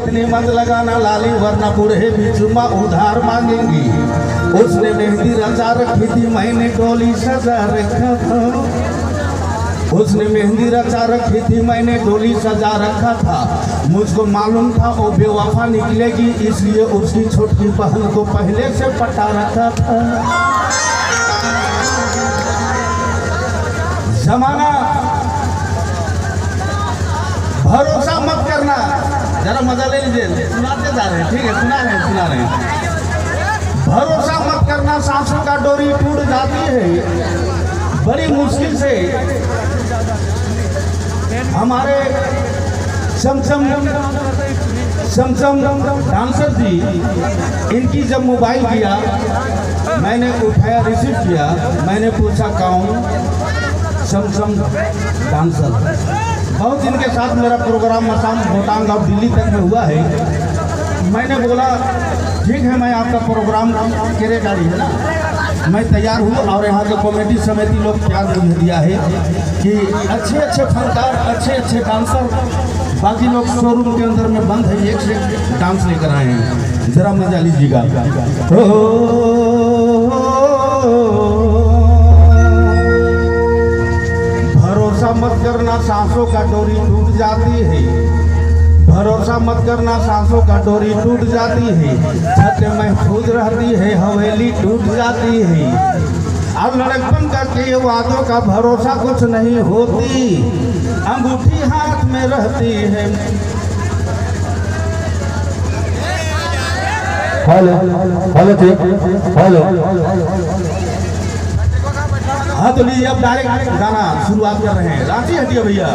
इतनी मत लगाना लाली वरना बूढ़े भी चुम्मा उधार मांगेंगी। उसने मेहंदी रचा रखी थी मैंने डोली सजा रखा था। उसने मेहंदी रचा रखी थी मैंने डोली सजा रखा था। मुझको मालूम था वो बेवफा निकलेगी, इसलिए उसकी छोटी बहन को पहले से पटा रखा था। जमाना भरोसा मत करना। जरा मजा ले लीजिए, सुनाते जा रहे हैं, ठीक है, सुना रहे हैं। भरोसा मत करना, सांसों का डोरी टूट जाती है बड़ी मुश्किल से। हमारे समसम डांसर जी, इनकी जब मोबाइल किया मैंने उठाया, रिसीव किया, मैंने पूछा कौन? समसम डांसर। बहुत दिन के साथ मेरा प्रोग्राम मसाम भोटांग और दिल्ली तक में हुआ है। मैंने बोला ठीक है, मैं आपका प्रोग्राम केरे गाड़ी है ना, मैं तैयार हूँ। और यहाँ के कमेटी समिति लोग प्यार दिया है कि अच्छे अच्छे फनकार, अच्छे अच्छे डांसर, बाकी लोग शोरूम के अंदर में बंद है, एक से डांस लेकर आए हैं। जरा मजा लीजिएगा। भरोसा मत करना, सांसों का डोरी टूट जाती है। भरोसा मत करना, सांसों का डोरी टूट जाती है। छत महफूज रहती है, हवेली टूट जाती है। अब लड़कपन का किए वादों का भरोसा कुछ नहीं होती, अंगूठी हाथ में रहती है। Hello hello. हाँ तो लीजिए, अब डायरेक्ट गाना शुरुआत कर रहे हैं। रांची हटिए भैया।